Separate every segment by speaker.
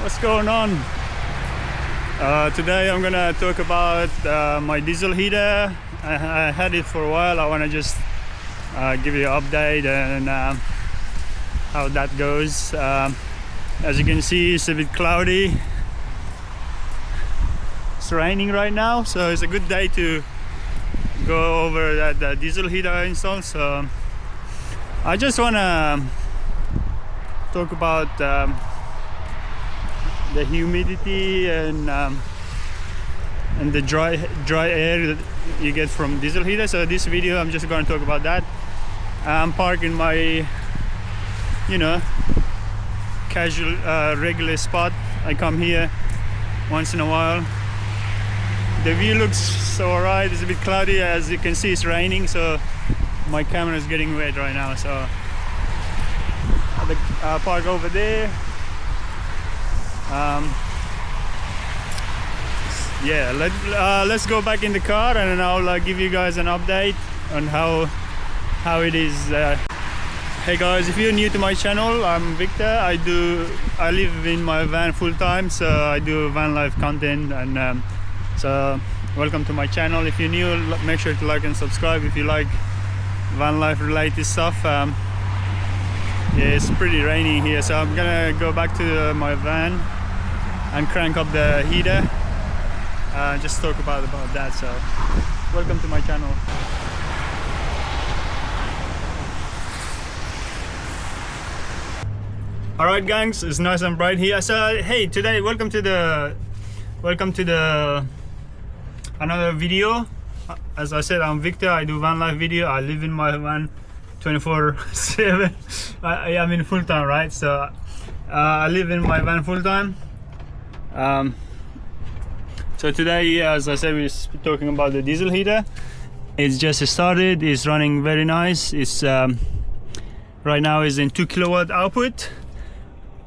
Speaker 1: What's going on? Today I'm gonna talk about my diesel heater. I had it for a while. I want to just give you an update and how that goes. As you can see, it's a bit cloudy. It's raining right now, so it's a good day to go over that diesel heater install. So I just want to talk about the humidity and the dry air that you get from diesel heater. So this video I'm just going to talk about that. I'm parking my casual regular spot. I come here once in a while. The view looks alright. It's a bit cloudy, as you can see. It's raining, so my camera is getting wet right now. So I'll park over there. Yeah, let's go back in the car and then I'll give you guys an update on how it is. Hey guys, if you're new to my channel, I'm Victor. I live in my van full time, so I do van life content, and so welcome to my channel. If you're new, make sure to like and subscribe if you like van life related stuff. Yeah, it's pretty rainy here, so I'm gonna go back to my van and crank up the heater. Just talk about that. So welcome to my channel. Alright gangs, it's nice and bright here. So hey, today welcome to the another video. As I said, I'm Victor. I do van life video. I live in my van 24/7. I'm in full time, right? So I live in my van full time. So today, as I said, we're talking about the diesel heater. It's just started. It's running very nice. It's right now is in 2 kilowatt output.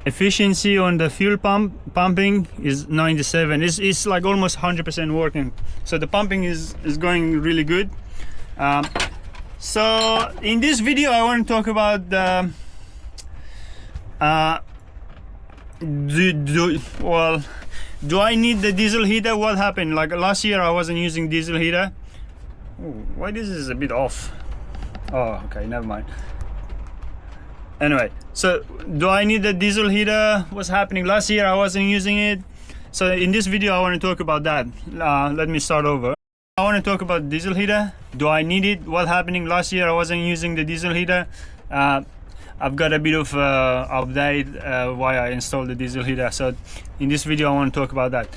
Speaker 1: Efficiency on the fuel pumping is 97. It's like almost 100% working. So the pumping is going really good. So in this video, I want to talk about do I need the diesel heater? What happened? Like last year, I wasn't using diesel heater. Ooh, why this is a bit off? Oh, okay, never mind. Anyway, so do I need the diesel heater? What's happening? Last year I wasn't using it. So in this video I want to talk about that. Let me start over. I want to talk about diesel heater. Do I need it? What's happening? Last year I wasn't using the diesel heater. I've got a bit of update why I installed the diesel heater. So in this video I want to talk about that.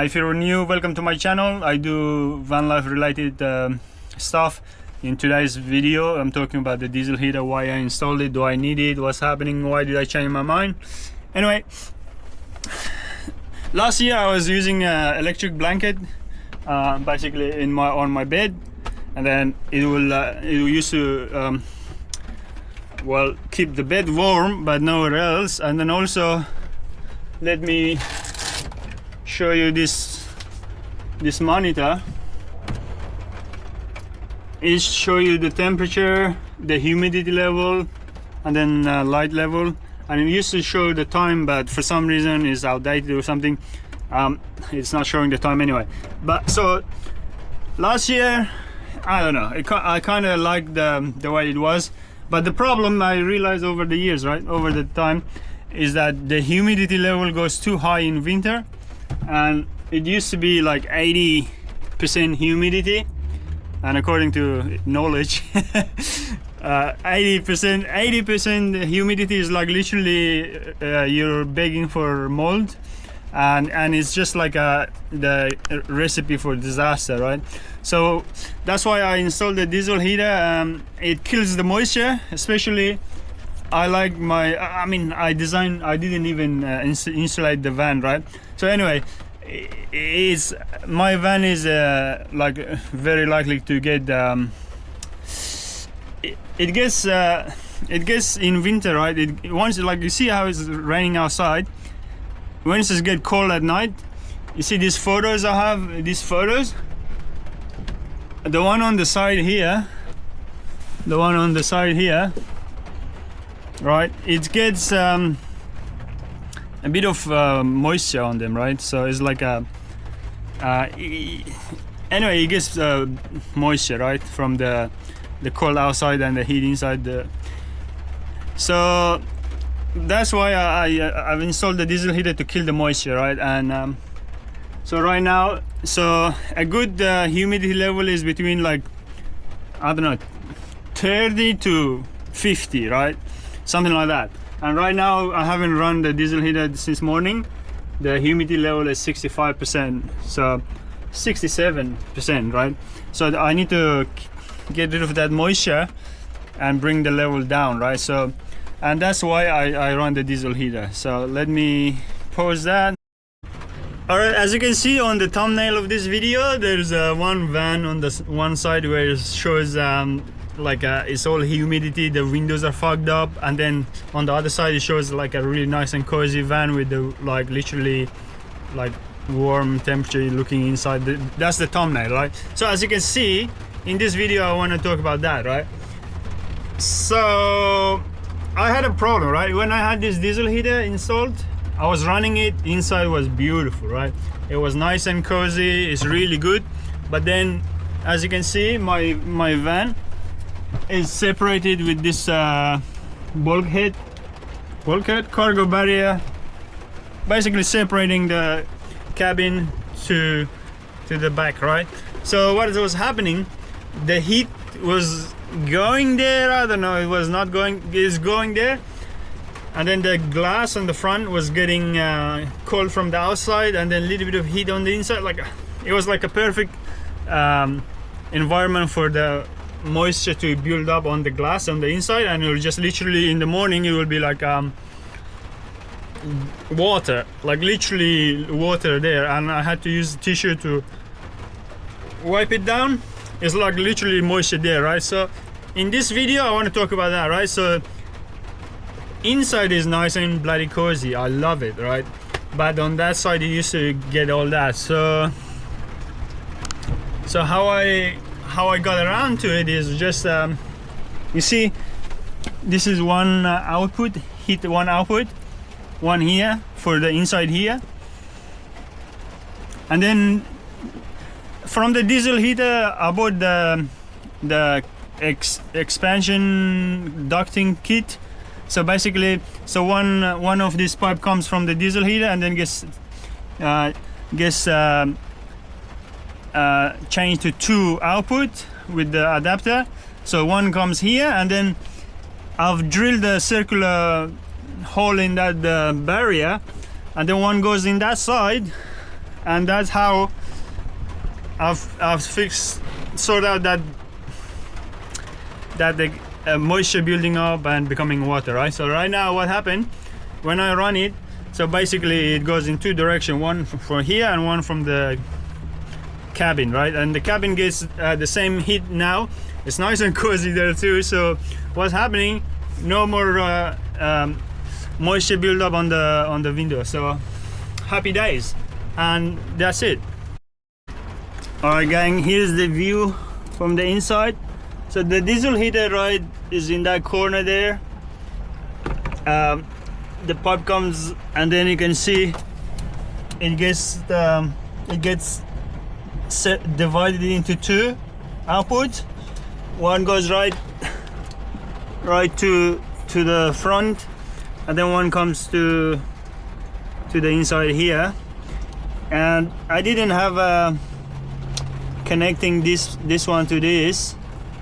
Speaker 1: If you're new, welcome to my channel. I do van life related stuff. In today's video, I'm talking about the diesel heater, why I installed it, do I need it, what's happening, why did I change my mind. Anyway, last year I was using an electric blanket basically on my bed, and then it used to keep the bed warm but nowhere else. And then also, let me show you this monitor. It show you the temperature, the humidity level, and then light level. And it used to show the time, but for some reason it's outdated or something. It's not showing the time anyway. But so last year, I don't know, I kind of liked the way it was. But the problem I realized over the years, right, over the time, is that the humidity level goes too high in winter, and it used to be like 80% humidity. And according to knowledge, 80% humidity is like literally you're begging for mold, and it's just like the recipe for disaster, right? So that's why I installed the diesel heater. It kills the moisture, especially. I like I didn't even insulate the van, right? So anyway, my van is like very likely to get it gets in winter, right? Once, like, you see how it's raining outside, once it gets cold at night, you see these photos I have, the one on the side here, right, it gets a bit of moisture on them, right? So it's like a anyway, it gets moisture, right, from the cold outside and the heat inside. So that's why I've installed the diesel heater to kill the moisture, right? And so right now, so a good humidity level is between, like, I don't know, 30 to 50, right? Something like that. And right now I haven't run the diesel heater since morning. The humidity level is 65%, so 67%, right? So I need to get rid of that moisture and bring the level down, right? So, and that's why I run the diesel heater. So let me pause that. All right, as you can see on the thumbnail of this video, there's one van on the one side where it shows like it's all humidity, the windows are fogged up, and then on the other side it shows like a really nice and cozy van with the, like, literally like warm temperature looking inside. That's the thumbnail, right? So as you can see in this video, I want to talk about that, right? So I had a problem, right? When I had this diesel heater installed, I was running it, inside was beautiful, right? It was nice and cozy, it's really good. But then, as you can see, my van is separated with this bulkhead, cargo barrier, basically separating the cabin to the back, right? So what was happening, the heat was going there, I don't know, it was not going, it's going there, and then the glass on the front was getting cold from the outside, and then a little bit of heat on the inside. Like, it was like a perfect environment for the moisture to build up on the glass on the inside, and it will just literally in the morning it will be like water, like literally water there, and I had to use tissue to wipe it down. It's like literally moisture there, right? So in this video I want to talk about that, right? So inside is nice and bloody cozy, I love it, right? But on that side it used to get all that. So how I got around to it is just you see, this is one output, one output, one here for the inside here, and then from the diesel heater I bought the expansion ducting kit. So basically, so one of this pipe comes from the diesel heater and then gets changed to two output with the adapter. So one comes here, and then I've drilled a circular hole in that barrier, and then one goes in that side, and that's how I've sorted out that the moisture building up and becoming water, right? So right now what happened when I run it, so basically it goes in two directions, one from here and one from the cabin, right? And the cabin gets the same heat now. It's nice and cozy there too. So what's happening, no more moisture build up on the window. So happy days, and that's it. All right, gang, here's the view from the inside. So the diesel heater, right, is in that corner there. The pipe comes, and then you can see it gets divided into two outputs. One goes right to the front, and then one comes to the inside here. And I didn't have connecting this one to this.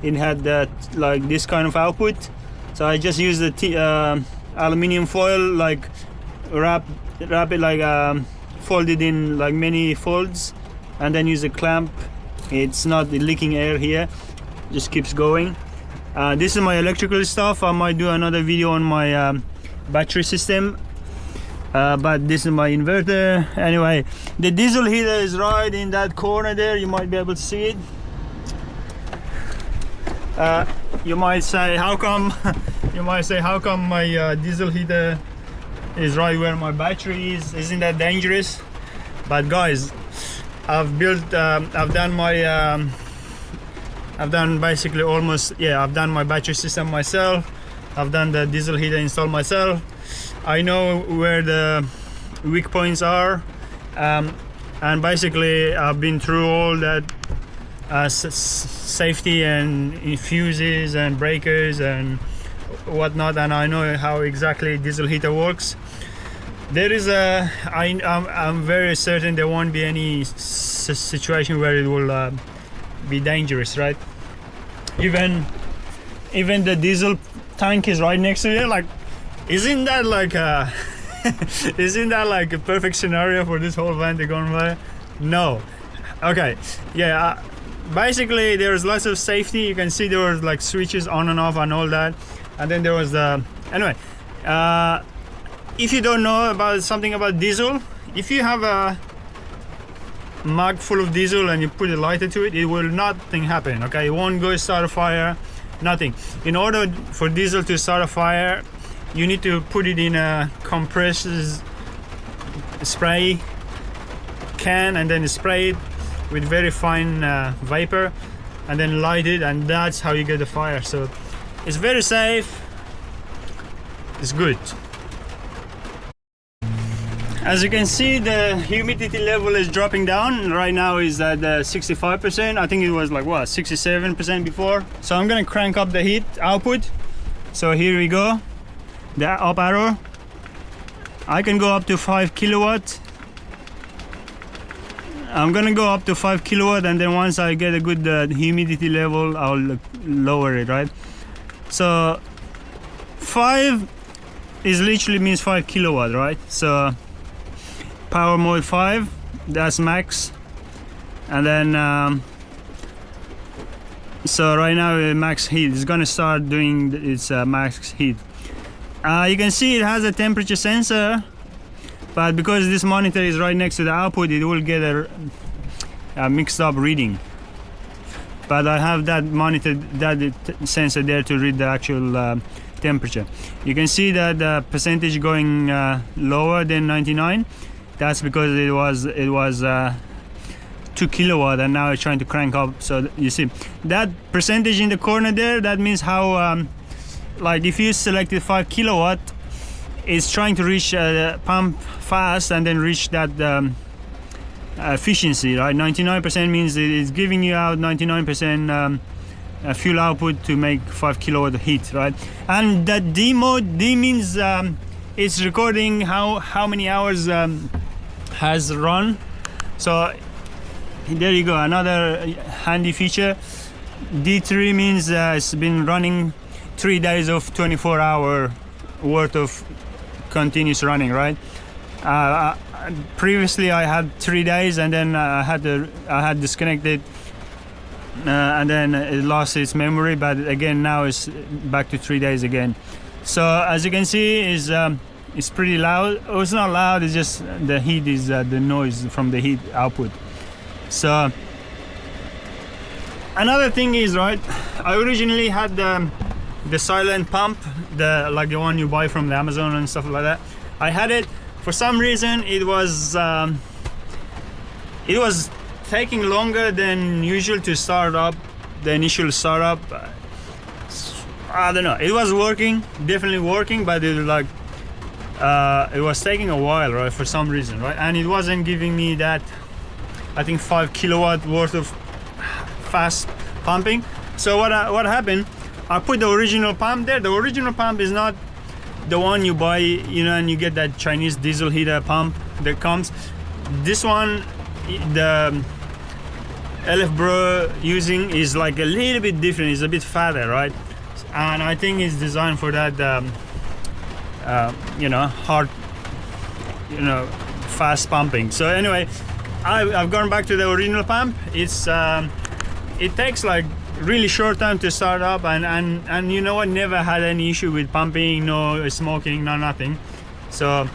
Speaker 1: It had that, like, this kind of output, so I just used the aluminum foil, like wrap it, like fold it in like many folds, and then use a clamp. It's not leaking air here, just keeps going. This is my electrical stuff. I might do another video on my battery system, but this is my inverter. Anyway, the diesel heater is right in that corner there, you might be able to see it. You might say, how come my diesel heater is right where my battery is? Isn't that dangerous? But guys, I've done my battery system myself. I've done the diesel heater install myself. I know where the weak points are, and basically I've been through all that safety and fuses and breakers and whatnot, and I know how exactly diesel heater works. There is I'm very certain there won't be any situation where it will be dangerous, right? Even the diesel tank is right next to it. Like, isn't that like a isn't that like a perfect scenario for this whole van to go on by? No. Okay, yeah, basically there's lots of safety. You can see there was like switches on and off and all that, and then there was the anyway, if you don't know about something about diesel, if you have a mug full of diesel and you put a lighter to it, it will nothing happen. Okay, it won't go start a fire, nothing. In order for diesel to start a fire, you need to put it in a compressed spray can and then spray it with very fine vapor and then light it, and that's how you get the fire. So it's very safe, it's good. As you can see, the humidity level is dropping down. Right now is at 65%. I think it was like what, 67% before. So I'm gonna crank up the heat output. So here we go, the up arrow. I can go up to 5 kilowatt. I'm gonna go up to 5 kilowatt, and then once I get a good humidity level, I'll lower it, right? So 5 is literally means 5 kilowatt, right? So power mode 5, that's max. And then so right now max heat is gonna start doing its max heat. You can see it has a temperature sensor, but because this monitor is right next to the output, it will get a mixed up reading. But I have that monitor, that sensor there to read the actual temperature. You can see that the percentage going lower than 99. That's because it was 2 kilowatt, and now it's trying to crank up. So you see that percentage in the corner there, that means how like if you selected 5 kilowatt, it's trying to reach the pump fast and then reach that efficiency, right? 99% means it's giving you out 99% fuel output to make 5 kilowatt heat, right? And that D mode, D means it's recording how many hours has run. So there you go, another handy feature. D3 means it's been running 3 days of 24-hour worth of continuous running, right? Previously I had 3 days, and then I had disconnected, and then it lost its memory, but again now it's back to 3 days again. So as you can see, it's pretty loud. Oh, it's not loud, it's just the heat is the noise from the heat output. So another thing is, right, I originally had the silent pump, like the one you buy from the Amazon and stuff like that. I had it. For some reason it was taking longer than usual to start up, the initial startup. I don't know, it was working, definitely working, but it was like it was taking a while, right, for some reason, right? And it wasn't giving me that, I think, 5 kilowatt worth of fast pumping. So what happened, I put the original pump there. The original pump is not the one you buy, you know, and you get that Chinese diesel heater pump that comes. This one, the LF Bro using, is like a little bit different. It's a bit fatter, right? And I think it's designed for that you know, hard, you know, fast pumping. So anyway, I've gone back to the original pump. It's it takes like really short time to start up, and you know what, never had any issue with pumping, no smoking, no nothing. So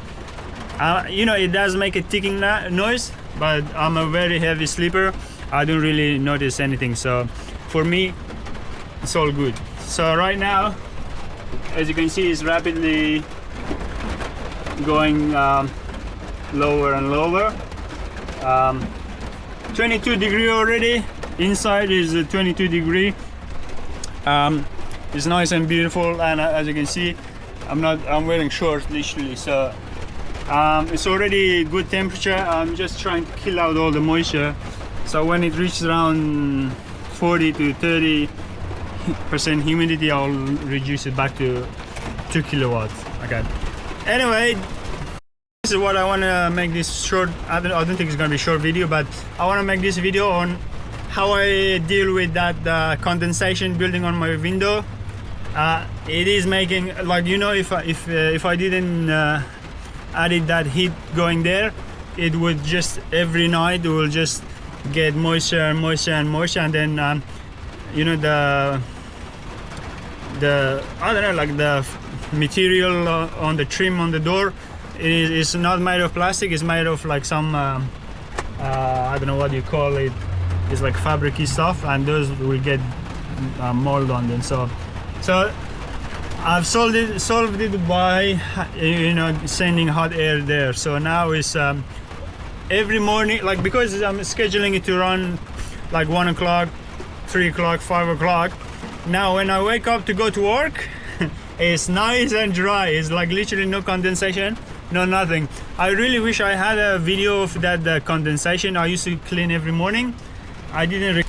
Speaker 1: you know, it does make a ticking noise, but I'm a very heavy sleeper. I don't really notice anything, so for me it's all good. So right now, as you can see, it's rapidly going lower and lower. 22 degree already. Inside is 22 degree. It's nice and beautiful, and as you can see, I'm wearing shorts literally, so It's already good temperature. I'm just trying to kill out all the moisture, so when it reaches around 40 to 30% humidity, I'll reduce it back to 2 kilowatts. Okay, anyway, this is what I want to make this short. I don't think it's gonna be a short video, but I want to make this video on how I deal with that condensation building on my window. It is making, like, you know, if I didn't added that heat going there, it would just every night it will just get moisture and moisture and moisture, and then you know, the I don't know, like the material on the trim on the door is not made of plastic. It's made of like some I don't know what you call it. It's like fabricy stuff, and those will get mold on them. So I've solved it by, you know, sending hot air there. So now it's every morning, like, because I'm scheduling it to run like 1 o'clock, 3 o'clock, 5 o'clock. Now when I wake up to go to work, it's nice and dry. It's like literally no condensation, no nothing. I really wish I had a video of that condensation. I used to clean every morning. I didn't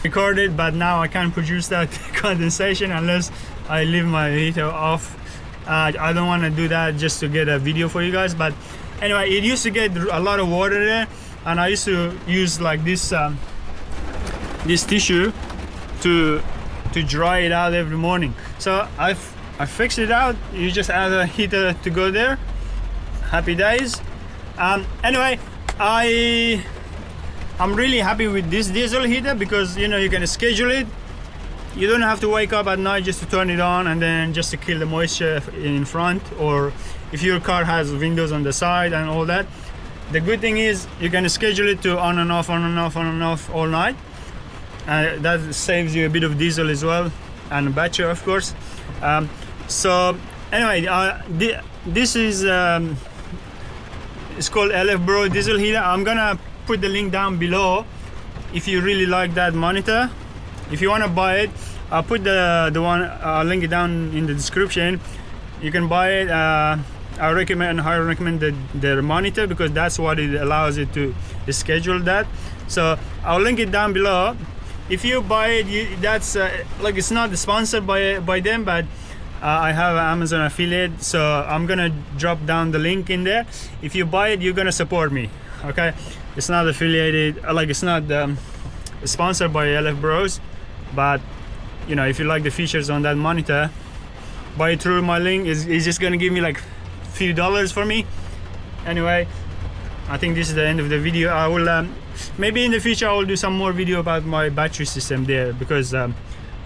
Speaker 1: record it, but now I can't produce that condensation unless I leave my heater off. I don't want to do that just to get a video for you guys. But anyway, it used to get a lot of water there, and I used to use like this this tissue to dry it out every morning. So I fixed it out. You just add a heater to go there. Happy days. Anyway, I'm really happy with this diesel heater because, you know, you can schedule it. You don't have to wake up at night just to turn it on and then just to kill the moisture in front, or if your car has windows on the side and all that. The good thing is you can schedule it to on and off, on and off, on and off all night. That saves you a bit of diesel as well, and battery, of course. So anyway, this is it's called LF Bro diesel heater. I'm gonna put the link down below if you really like that monitor. If you want to buy it, I'll put the one, I'll link it down in the description. You can buy it. I highly recommend the monitor because that's what it allows it to schedule that. So I'll link it down below. If you buy it, that's like, it's not sponsored by them, but I have an Amazon affiliate, so I'm gonna drop down the link in there. If you buy it, you're gonna support me. Okay, it's not affiliated, like it's not sponsored by LF Bros, but you know, if you like the features on that monitor, buy it through my link. It's just gonna give me like a few dollars for me. Anyway, I think this is the end of the video. I will maybe in the future I will do some more video about my battery system there, because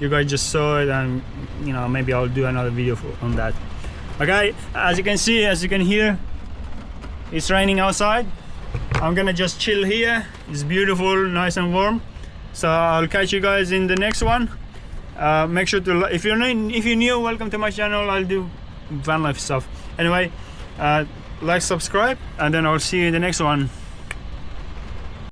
Speaker 1: you guys just saw it, and you know, maybe I'll do another video on that. Okay, as you can see, as you can hear, it's raining outside. I'm gonna just chill here. It's beautiful, nice and warm. So I'll catch you guys in the next one. Make sure to, if you're new, welcome to my channel. I'll do van life stuff. Anyway, like, subscribe, and then I'll see you in the next one.